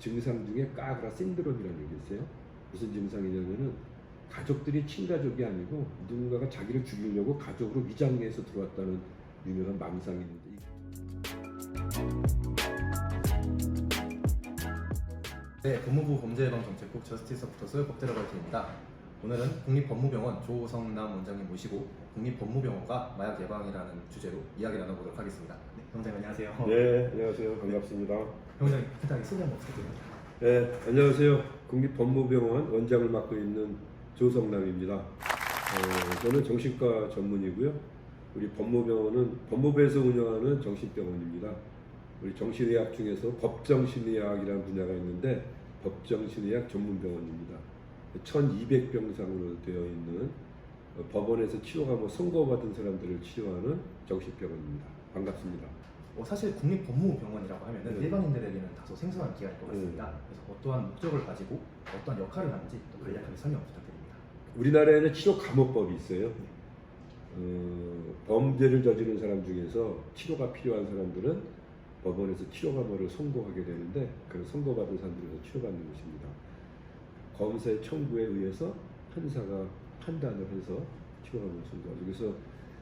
증상 중에 까그라 신드롬이라는 게 있어요. 무슨 증상이냐면은 가족들이 친가족이 아니고 누군가가 자기를 죽이려고 가족으로 위장해서 들어왔다는 유명한 망상이 있는데, 네, 법무부 범죄예방정책국 저스티스 오피서 법대라발팀입니다. 오늘은 국립법무병원 조성남 원장님 모시고 국립법무병원과 마약 예방이라는 주제로 이야기 나눠보도록 하겠습니다. 네, 병장님 안녕하세요. 네, 안녕하세요. 반갑습니다. 병장님 간단하게 소개 한번 부탁드립니다. 네, 안녕하세요. 국립법무병원 원장을 맡고 있는 조성남입니다. 저는 정신과 전문이고요. 우리 법무병원은 법무부에서 운영하는 정신병원입니다. 우리 정신의학 중에서 법정심의학이라는 분야가 있는데 법정심의학 전문병원입니다. 1200병상으로 되어 있는 법원에서 치료가 선고받은 사람들을 치료하는 정신병원입니다. 반갑습니다. 사실 국립법무병원이라고 하면 네. 일반인들에게는 다소 생소한 기관일 것 같습니다. 그래서 어떠한 목적을 가지고 어떤 역할을 하는지 또 간략하게 설명 부탁드립니다. 우리나라에는 치료 감호법이 있어요. 범죄를 저지른 사람 중에서 치료가 필요한 사람들은 법원에서 치료 감호를 선고하게 되는데, 그런 선고받은 사람들에서 치료받는 것입니다. 검사의 청구에 의해서 판사가 판단을 해서 치료 감호를 선고하죠. 그래서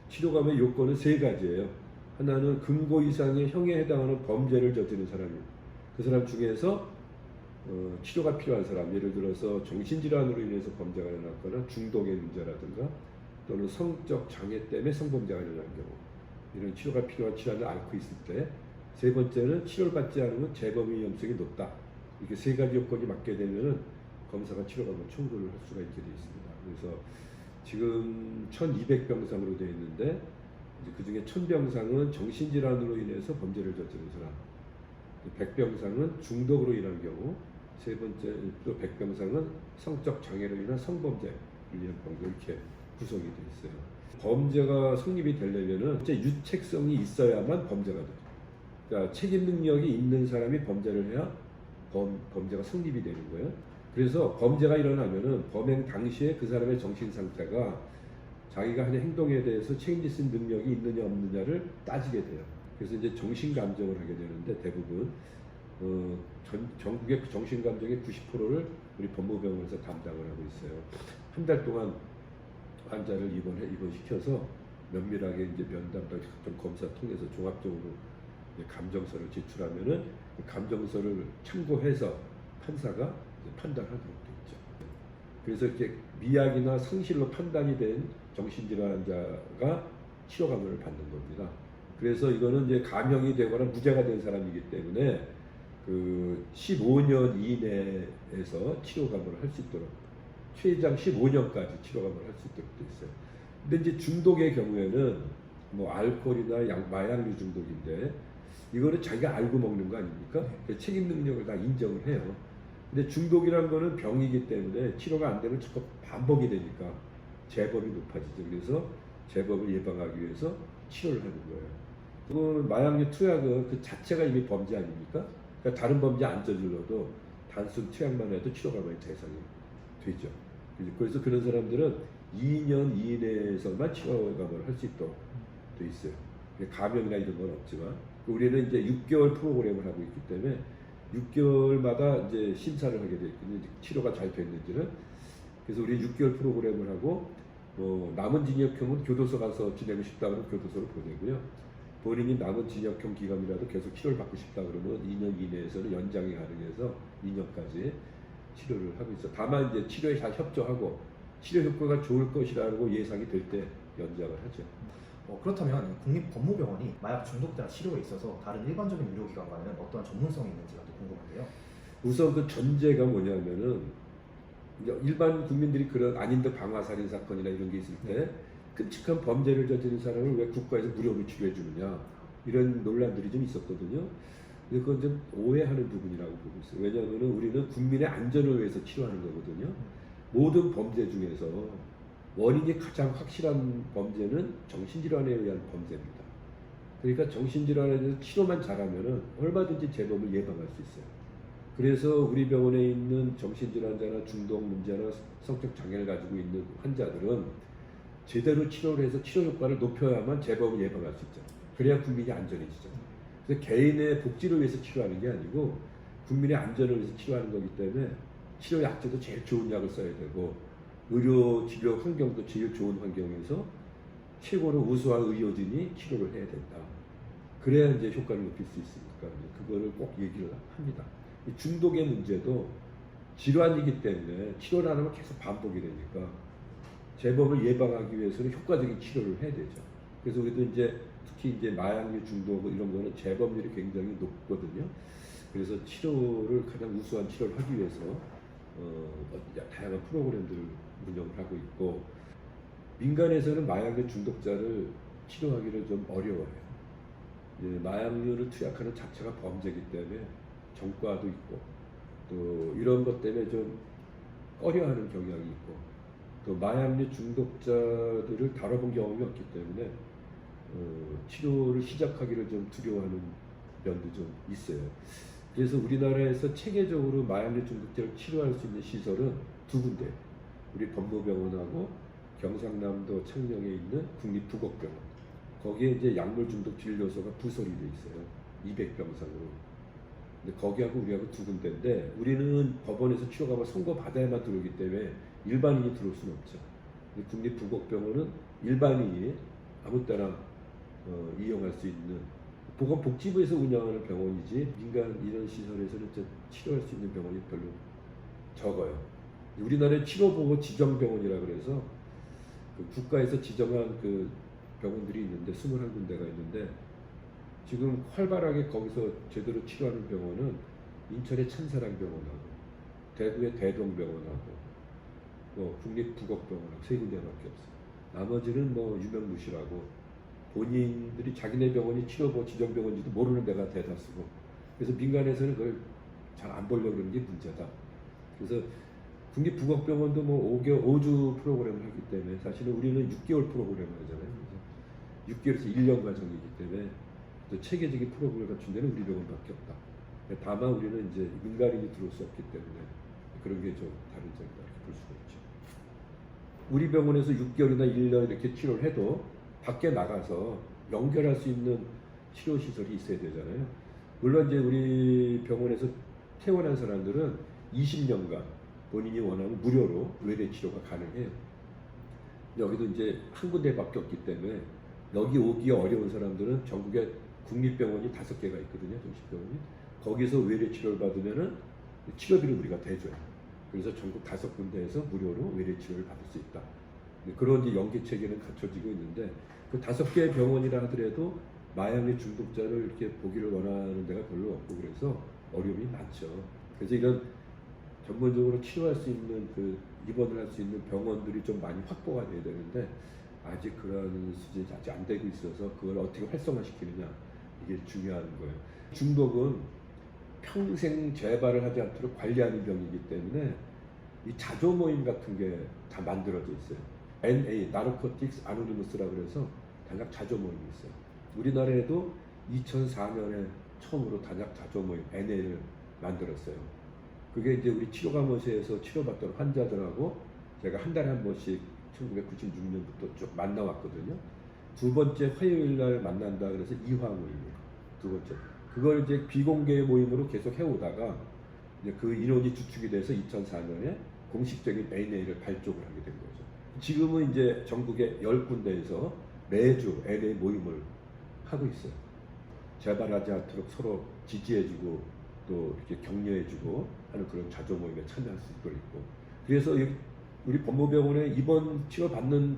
치료 감호의 요건은 세 가지예요. 하나는 금고 이상의 형에 해당하는 범죄를 저지른 사람이에요. 그 사람 중에서 치료가 필요한 사람, 예를 들어서 정신질환으로 인해서 범죄가 일어났거나 중독의 문제라든가 또는 성적 장애 때문에 성범죄가 일어난 경우, 이런 치료가 필요한 질환을 앓고 있을 때, 세 번째는 치료를 받지 않으면 재범 위험성이 높다. 이렇게 세 가지 요건이 맞게 되면은 검사가 치료감호 청구를 할 수가 있게 되어 있습니다. 그래서 지금 1200병상으로 되어 있는데, 그 중에 1000병상은 정신질환으로 인해서 범죄를 저지른 사람, 100병상은 중독으로 인한 경우, 세 번째 또 100병상은 성적 장애로 인한 성범죄를 위한 병상, 이렇게 구성이 되어 있어요. 범죄가 성립이 되려면은 유책성이 있어야만 범죄가 돼요. 그러니까 책임 능력이 있는 사람이 범죄를 해야 범죄가 성립이 되는 거예요. 그래서 범죄가 일어나면은 범행 당시에 그 사람의 정신 상태가 자기가 하는 행동에 대해서 책임질 수 있는 능력이 있느냐 없느냐를 따지게 돼요. 그래서 이제 정신감정을 하게 되는데, 대부분 전국의 정신감정의 90%를 우리 법무병원에서 담당을 하고 있어요. 한 달 동안 환자를 입원시켜서 면밀하게 이제 면담, 각종 검사 통해서 종합적으로 감정서를 제출하면은 그 감정서를 참고해서 판사가 판단하도록 되어 있죠. 그래서 이렇게 미약이나 상실로 판단이 된 정신질환자가 치료 감호를 받는 겁니다. 그래서 이거는 이제 감형이 되거나 무죄가 된 사람이기 때문에 그 15년 이내에서 치료 감호를 할 수 있도록, 최장 15년까지 치료 감호를 할 수 있도록 되어 있어요. 근데 이제 중독의 경우에는 알코올이나 마약류 중독인데, 이거는 자기가 알고 먹는 거 아닙니까? 그 책임 능력을 다 인정을 해요. 근데 중독이란 거는 병이기 때문에 치료가 안 되면 자꾸 반복이 되니까 재범이 높아지죠. 그래서 재범을 예방하기 위해서 치료를 하는 거예요. 그건 마약류 투약은 그 자체가 이미 범죄 아닙니까? 그러니까 다른 범죄 안 저질러도 단순 투약만 해도 치료 감호의 대상이 되죠. 그래서 그런 사람들은 2년 이내에서만 치료 감호를 할 수 있도록 돼 있어요. 감형이나 이런 건 없지만, 우리는 이제 6개월 프로그램을 하고 있기 때문에 6개월마다 이제 심사를 하게 돼 있거든요. 치료가 잘 됐는지는. 그래서 우리 6개월 프로그램을 하고, 남은 징역형은 교도소 가서 지내고 싶다 그러면 교도소로 보내고요. 본인이 남은 징역형 기간이라도 계속 치료를 받고 싶다 그러면 2년 이내에서는 연장이 가능해서 2년까지 치료를 하고 있어. 다만 이제 치료에 잘 협조하고 치료 효과가 좋을 것이라고 예상이 될 때 연장을 하죠. 그렇다면 국립법무병원이 마약 중독자 치료에 있어서 다른 일반적인 의료기관과는 어떠한 전문성이 있는지가 또 궁금한데요. 우선 그 전제가 뭐냐면은, 일반 국민들이 그런 안인도 방화살인 사건이나 이런 게 있을 때 끔찍한 범죄를 저지른 사람을 왜 국가에서 무료로 치료해 주느냐, 이런 논란들이 좀 있었거든요. 근데 그건 좀 오해하는 부분이라고 보고 있어요. 왜냐하면 우리는 국민의 안전을 위해서 치료하는 거거든요. 모든 범죄 중에서 원인이 가장 확실한 범죄는 정신질환에 의한 범죄입니다. 그러니까 정신질환에 대해서 치료만 잘하면 얼마든지 재범을 예방할 수 있어요. 그래서 우리 병원에 있는 정신질환자나 중독 문제나 성적 장애를 가지고 있는 환자들은 제대로 치료를 해서 치료 효과를 높여야만 재범을 예방할 수 있죠. 그래야 국민이 안전해지죠. 그래서 개인의 복지를 위해서 치료하는 게 아니고 국민의 안전을 위해서 치료하는 거기 때문에 치료 약제도 제일 좋은 약을 써야 되고 의료 진료 환경도 제일 좋은 환경에서 최고로 우수한 의료진이 치료를 해야 된다. 그래야 이제 효과를 높일 수 있으니까 그거를 꼭 얘기를 합니다. 이 중독의 문제도 질환이기 때문에 치료를 안 하면 계속 반복이 되니까 재범을 예방하기 위해서는 효과적인 치료를 해야 되죠. 그래서 우리도 이제 특히 이제 마약류 중독 이런 거는 재범률이 굉장히 높거든요. 그래서 치료를 가장 우수한 치료를 하기 위해서 다양한 프로그램들을 운영을 하고 있고 민간에서는 마약류 중독자를 치료하기를 좀 어려워해요. 마약류를 투약하는 자체가 범죄이기 때문에 전과도 있고 또 이런 것 때문에 좀 꺼려하는 경향이 있고 또 마약류 중독자들을 다뤄본 경험이 없기 때문에 치료를 시작하기를 좀 두려워하는 면도 좀 있어요. 그래서 우리나라에서 체계적으로 마약류 중독자를 치료할 수 있는 시설은 두 군데, 우리 법무병원하고 경상남도 창녕에 있는 국립부곡병원. 거기에 이제 약물 중독 진료소가 부설이 돼 있어요. 200병상으로. 근데 거기하고 우리하고 두 군데인데 우리는 법원에서 치료가 선고 받아야만 들어오기 때문에 일반인이 들어올 수는 없죠. 국립부곡병원은 일반인이 아무 때나 이용할 수 있는 보건복지부에서 운영하는 병원이지 민간 이런 시설에서는 치료할 수 있는 병원이 별로 적어요. 우리나라에 치료보고 지정병원이라 그래서 그 국가에서 지정한 그 병원들이 있는데 21군데가 있는데 지금 활발하게 거기서 제대로 치료하는 병원은 인천의 찬사랑병원하고 대구의 대동병원하고 국립부곡병원하고 세 군데밖에 없어요. 나머지는 유명무실하고 본인들이 자기네 병원이 치료보 지정병원인지도 모르는 데가 대다수고 그래서 민간에서는 그걸 잘 안 보려고 그러는 게 문제다. 그래서 국립부곡병원도 5주 프로그램을 하기 때문에 사실은 우리는 6개월 프로그램을 하잖아요. 그래서 6개월에서 1년 과정이기 때문에 또 체계적인 프로그램을 갖춘 데는 우리 병원밖에 없다. 다만 우리는 이제 민간인이 들어올 수 없기 때문에 그런 게 좀 다른 점이다 이렇게 볼 수가 있죠. 우리 병원에서 6개월이나 1년 이렇게 치료를 해도 밖에 나가서 연결할 수 있는 치료 시설이 있어야 되잖아요. 물론 이제 우리 병원에서 퇴원한 사람들은 20년간 본인이 원하면 무료로 외래 치료가 가능해요. 여기도 이제 한 군데밖에 없기 때문에 여기 오기 어려운 사람들은 전국에 국립병원이 5개가 있거든요. 정신병원이. 거기서 외래 치료를 받으면은 치료비를 우리가 대줘요. 그래서 전국 5군데에서 무료로 외래 치료를 받을 수 있다. 그런 이제 연계 체계는 갖춰지고 있는데 그 5개의 병원이라 하더라도 마약류 중독자를 이렇게 보기를 원하는 데가 별로 없고 그래서 어려움이 많죠. 그래서 이런 전문적으로 치료할 수 있는 입원을 할 수 있는 병원들이 좀 많이 확보가 돼야 되는데 아직 그런 수준이 아직 안 되고 있어서 그걸 어떻게 활성화시키느냐 이게 중요한 거예요. 중독은 평생 재발을 하지 않도록 관리하는 병이기 때문에 이 자조 모임 같은 게 다 만들어져 있어요. NA, 나르코틱스 아노니머스라고 그래서 단약 자조 모임이 있어요. 우리나라에도 2004년에 처음으로 단약 자조 모임 NA를 만들었어요. 그게 이제 우리 치료감호실에서 치료받던 환자들하고 제가 한 달에 한 번씩 1996년부터 쭉 만나왔거든요. 두 번째 화요일 날 만난다 그래서 2화 모임이에요. 두 번째. 그걸 이제 비공개 모임으로 계속 해오다가 이제 그 인원이 주축이 돼서 2004년에 공식적인 NA를 발족을 하게 된 거죠. 지금은 이제 전국에 10군데에서 매주 NA 모임을 하고 있어요. 재발하지 않도록 서로 지지해주고 또 이렇게 격려해주고 하는 그런 자조 모임에 참여할 수 있도록 있고. 그래서 우리 법무병원에 입원 치료받는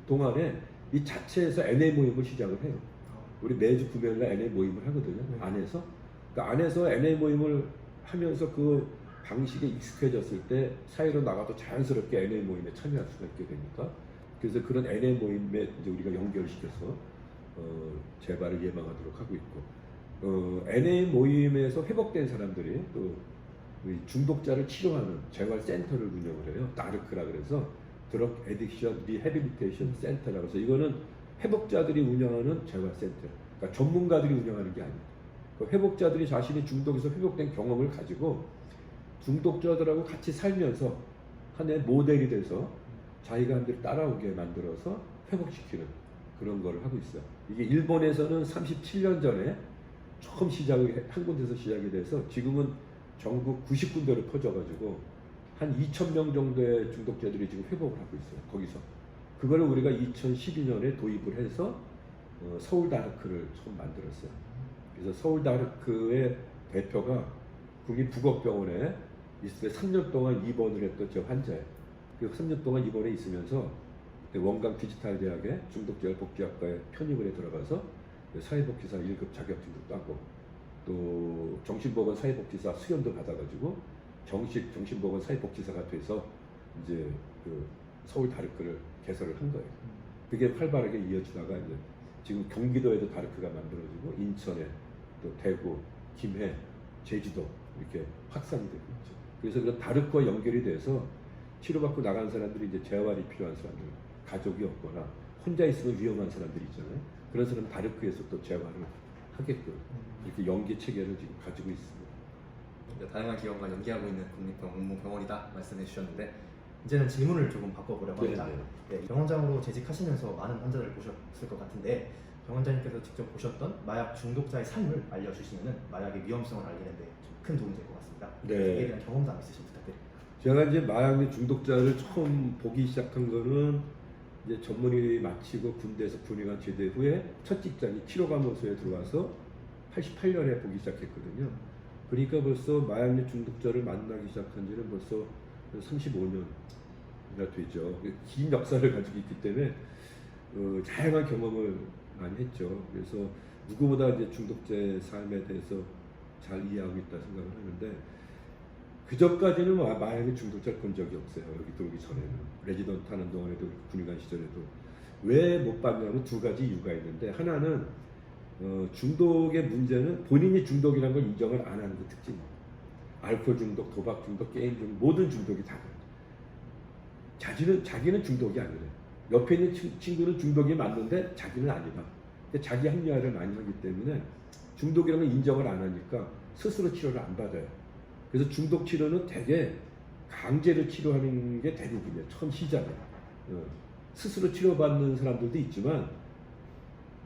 동안에 이 자체에서 NA 모임을 시작을 해요. 우리 매주 금요일날 NA 모임을 하거든요. 안에서. 그 안에서 NA 모임을 하면서 그 방식에 익숙해졌을 때 사회로 나가도 자연스럽게 NA 모임에 참여할 수가 있게 되니까 그래서 그런 NA 모임에 이제 우리가 연결시켜서 재발을 예방하도록 하고 있고 NA 모임에서 회복된 사람들이 또 중독자를 치료하는 재활센터를 운영을 해요. 다르크라 그래서 드럭 에딕션 리해빌리테이션 센터라고 해서 이거는 회복자들이 운영하는 재활센터. 그러니까 전문가들이 운영하는 게 아니에요. 그 회복자들이 자신이 중독에서 회복된 경험을 가지고 중독자들하고 같이 살면서 하나의 모델이 돼서 자기가 한 대로 따라오게 만들어서 회복시키는 그런 거를 하고 있어요. 이게 일본에서는 37년 전에 처음 한 군데서 시작이 돼서 지금은 전국 90군데로 퍼져가지고 한 2,000명 정도의 중독자들이 지금 회복을 하고 있어요. 거기서. 그거를 우리가 2012년에 도입을 해서 서울 다르크를 처음 만들었어요. 그래서 서울 다르크의 대표가 국립북업병원에 있을 때 3년 동안 입원을 했던 저 환자예요. 그 3년 동안 입원해 있으면서 원광 디지털대학의 중독재활복지학과에 편입을 해 들어가서 사회복지사 1급 자격증도 따고 또 정신보건 사회복지사 수련도 받아가지고 정식 정신보건 사회복지사가 돼서 이제 그 서울 다르크를 개설을 한 거예요. 그게 활발하게 이어지다가 이제 지금 경기도에도 다르크가 만들어지고 인천에 또 대구, 김해, 제주도 이렇게 확산이 되고 있죠. 그래서 그런 다르크와 연결이 돼서 치료받고 나간 사람들이 이제 재활이 필요한 사람들, 가족이 없거나 혼자 있으면 위험한 사람들이 있잖아요. 그런 사람 다르크에서 또 재활을 하게끔 이렇게 연계 체계를 지금 가지고 있습니다. 다양한 기관과 연계하고 있는 국립법무병원이다 말씀해 주셨는데 이제는 질문을 조금 바꿔보려고 합니다. 네, 병원장으로 재직하시면서 많은 환자들을 보셨을 것 같은데 병원장님께서 직접 보셨던 마약 중독자의 삶을 알려주시면 마약의 위험성을 알리는 데 큰 도움이 될 것 같습니다. 네. 이에 대한 경험담 있으시면 부탁드립니다. 제가 이제 마약 중독자를 처음 보기 시작한 거는 이제 전문의 마치고 군대에서 군의관 제대 후에 첫 직장이 치료감호소에 들어와서 88년에 보기 시작했거든요. 그러니까 벌써 마약 중독자를 만나기 시작한 지는 벌써 35년이나 되죠. 긴 역사를 가지고 있기 때문에 다양한 경험을 많이 했죠. 그래서 누구보다 이제 중독자의 삶에 대해서 잘 이해하고 있다 생각을 하는데 그전까지는 마약의 중독자를 본 적이 없어요. 여기 들어오기 전에는 레지던트 하는 동안에도 군의관 시절에도 왜 못 봤냐면 두 가지 이유가 있는데 하나는 중독의 문제는 본인이 중독이라는 걸 인정을 안 하는 게 특징이에요. 알코올 중독, 도박 중독, 게임 중독 모든 중독이 다 그래요. 자기는 중독이 아니래. 옆에 있는 친구는 중독이 맞는데 자기는 아니다. 그러니까 자기 합리화를 많이 하기 때문에 중독이라는 걸 인정을 안 하니까 스스로 치료를 안 받아요. 그래서 중독 치료는 되게 강제로 치료하는 게 대부분이에요. 처음 시작에. 스스로 치료받는 사람들도 있지만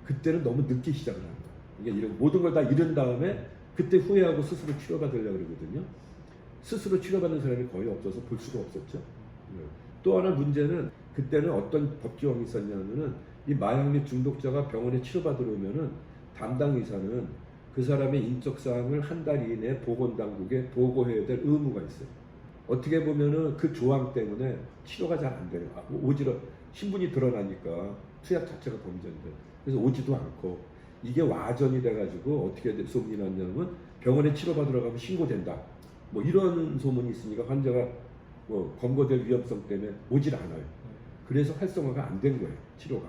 그때는 너무 늦게 시작을 하는 거예요. 이게 이런 모든 걸 다 잃은 다음에 그때 후회하고 스스로 치료받으려고 그러거든요. 스스로 치료받는 사람이 거의 없어서 볼 수가 없었죠. 또 하나 문제는 그때는 어떤 법조항이 있었냐면은 이 마약류 중독자가 병원에 치료받으러 오면은 담당 의사는 그 사람의 인적 사항을 한 달 이내에 보건당국에 보고해야 될 의무가 있어요. 어떻게 보면은 그 조항 때문에 치료가 잘 안 돼요. 오지랖 신분이 드러나니까 투약 자체가 범죄인데 그래서 오지도 않고 이게 와전이 돼가지고 어떻게 소문이 났냐면 병원에 치료받으러 가면 신고된다. 뭐 이런 소문이 있으니까 환자가 뭐 검거될 위험성 때문에 오질 않아요. 그래서 활성화가 안 된 거예요. 치료가.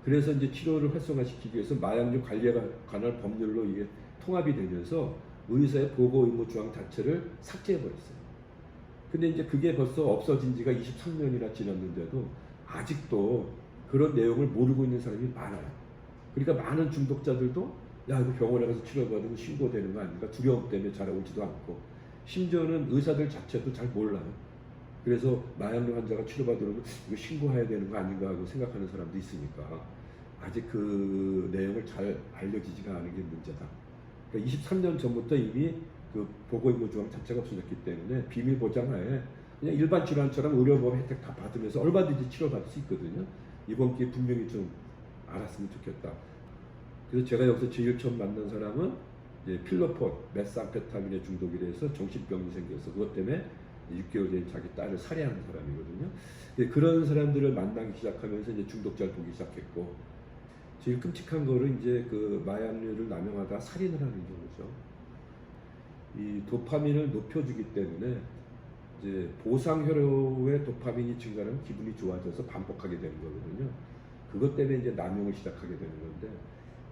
그래서 이제 치료를 활성화시키기 위해서 마약류 관리에 관한 법률로 이게 통합이 되면서 의사의 보고 의무 조항 자체를 삭제해버렸어요. 근데 이제 그게 벌써 없어진 지가 23년이나 지났는데도 아직도 그런 내용을 모르고 있는 사람이 많아요. 그러니까 많은 중독자들도 야 이거 병원에 가서 치료받으면 신고되는 거 아닌가 두려움 때문에 잘 오지도 않고 심지어는 의사들 자체도 잘 몰라요. 그래서 마약류 환자가 치료받으러 오면 이거 신고해야 되는 거 아닌가 하고 생각하는 사람도 있으니까 아직 그 내용을 잘 알려지지가 않은 게 문제다. 그러니까 23년 전부터 이미 그 보고의무 조항 자체가 없어졌기 때문에 비밀 보장하에 그냥 일반 질환처럼 의료보험 혜택 다 받으면서 얼마든지 치료받을 수 있거든요. 이번 기회에 분명히 좀 알았으면 좋겠다. 그래서 제가 여기서 제일 처음 만난 사람은 이제 필로폰, 메스암페타민에 중독이 돼서 정신병이 생겨서 그것 때문에 6개월 된 자기 딸을 살해하는 사람이거든요. 그런 사람들을 만나기 시작하면서 이제 중독자를 보기 시작했고 제일 끔찍한 거는 이제 그 마약류를 남용하다 살인을 하는 경우죠. 이 도파민을 높여주기 때문에 이제 보상혈로의 도파민이 증가하면 기분이 좋아져서 반복하게 되는 거거든요. 그것 때문에 이제 남용을 시작하게 되는 건데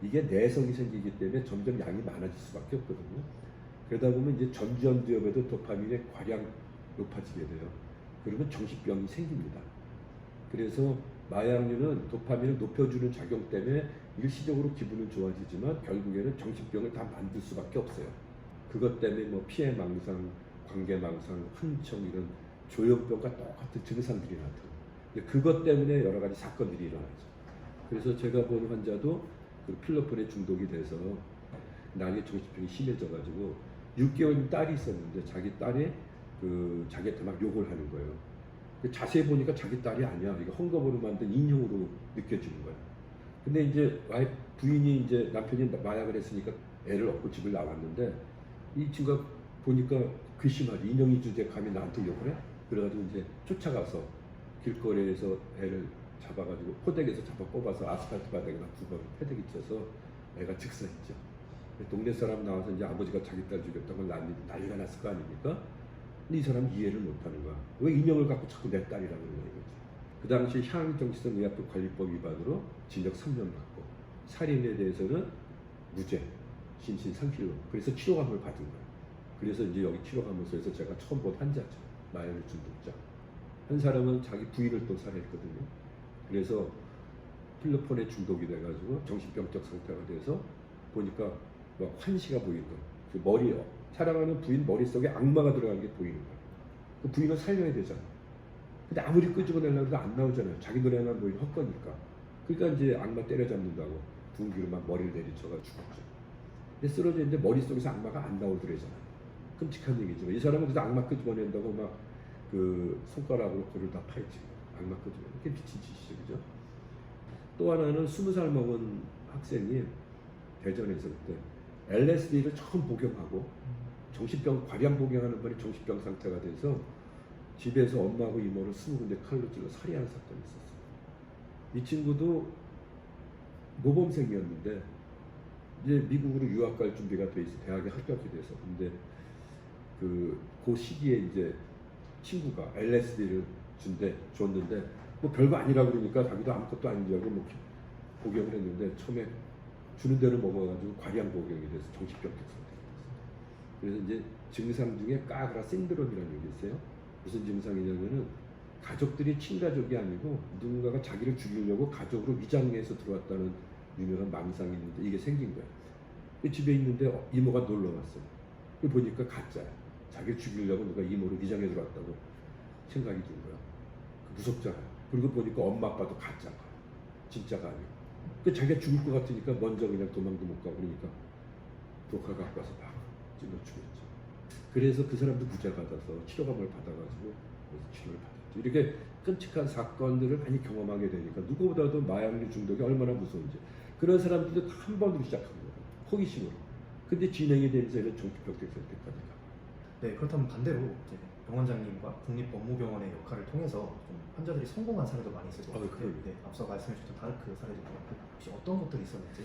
이게 내성이 생기기 때문에 점점 양이 많아질 수밖에 없거든요. 그러다 보면 이제 전두엽에도 도파민의 과량 높아지게 돼요. 그러면 정신병이 생깁니다. 그래서 마약류는 도파민을 높여주는 작용 때문에 일시적으로 기분은 좋아지지만 결국에는 정신병을 다 만들 수밖에 없어요. 그것 때문에 뭐 피해망상, 관계망상, 환청 이런 조현병과 똑같은 증상들이 나타나요. 그것 때문에 여러 가지 사건들이 일어나죠. 그래서 제가 본 환자도 그 필로폰에 중독이 돼서 나중에 정신병이 심해져가지고 6개월 딸이 있었는데 자기 딸이 자기한테 막 욕을 하는 거예요. 자세히 보니까 자기 딸이 아니야. 이거 헝겊으로 만든 인형으로 느껴지는 거야. 근데 이제 부인이 이제 남편이 마약을 했으니까 애를 얻고 집을 나왔는데 이 친구가 보니까 괘씸하지. 인형이 주제 감히 나한테 욕을 해? 그래가지고 이제 쫓아가서 길거리에서 애를 잡아가지고 포대기에서 잡아 뽑아서 아스팔트 바닥에다 2번 패대기 쳐서 애가 즉사했죠. 동네 사람 나와서 이제 아버지가 자기 딸 죽였다고 난리가 났을 거 아닙니까? 근데 이 사람은 이해를 못하는 거야. 왜 인형을 갖고 자꾸 내 딸이라고 그러냐 이거지. 그 당시 향정치성 의약품 관리법 위반으로 징역 3년 받고 살인에 대해서는 무죄, 심신상실로. 그래서 치료감을 받은 거야. 그래서 이제 여기 치료감호소에서 제가 처음 본 환자죠. 마약 중독자. 한 사람은 자기 부인을 또 살해했거든요. 그래서 필로폰에 중독이 돼가지고 정신병적 상태가 돼서 보니까 막 환시가 보이는 거야. 그 머리요. 사랑하는 부인 머릿속에 악마가 들어간 게 보이는 거야. 그 부인을 살려야 되잖아. 근데 아무리 끄집어내려고 해도 안 나오잖아요. 자기 노래만 보이면 헛거니까. 그러니까 이제 악마 때려잡는다고 둥기로 막 머리를 내리쳐가 죽었죠. 근데 쓰러져 있는데 머릿속에서 악마가 안 나오더래잖아요. 끔찍한 얘기지만 이 사람은 그래서 악마 끄집어낸다고 막 손가락으로 코를 다 파헤치고 악마 끄집어내. 이게 미친 짓이죠. 그죠? 또 하나는 20살 먹은 학생이 대전에서 그때 LSD를 처음 복용하고 정신병 과량 복용하는 분이 정신병 상태가 돼서 집에서 엄마하고 이모를 20군데 칼로 찔러 살해하는 사건이 있었어요. 이 친구도 모범생이었는데 이제 미국으로 유학 갈 준비가 돼 있어. 대학에 합격이 돼서. 근데 그 시기에 이제 친구가 LSD를 줬는데 뭐 별거 아니라 그러니까 자기도 아무것도 아닌 줄 알고 뭐 복용을 했는데 처음에 주는 대로 먹어가지고 과량 복용이 돼서 정신병적 상태가 됐어요. 그래서 이제 증상 중에 까그라 신드롬이라는 게 있어요. 무슨 증상이냐면은 가족들이 친가족이 아니고 누군가가 자기를 죽이려고 가족으로 위장해서 들어왔다는 유명한 망상이 있는데 이게 생긴 거야. 집에 있는데 이모가 놀러 왔어요. 보니까 가짜야. 자기를 죽이려고 누가 이모를 위장해 들어왔다고 생각이 든 거야. 무섭잖아요. 그리고 보니까 엄마 아빠도 가짜가 진짜가 아니고. 자기가 죽을 것 같으니까 먼저 그냥 도망도 못 가고 그러니까 독화 갖고 와서 막 찔러 죽였죠. 그래서 그 사람도 무죄 받아서 치료감을 받아가지고 치료를 받았죠. 이렇게 끔찍한 사건들을 많이 경험하게 되니까 누구보다도 마약류 중독이 얼마나 무서운지. 그런 사람들도 한 번으로 시작합니다. 호기심으로. 근데 진행이 되면서 이런 정신병 상태까지 가요. 네, 그렇다면 반대로 이제 병원장님과 국립법무병원의 역할을 통해서 좀 환자들이 성공한 사례도 많이 있을 것 같아요. 그럼요. 네, 앞서 말씀해 주셨던 다르크 사례도 그렇고 혹시 어떤 것들이 있었는지.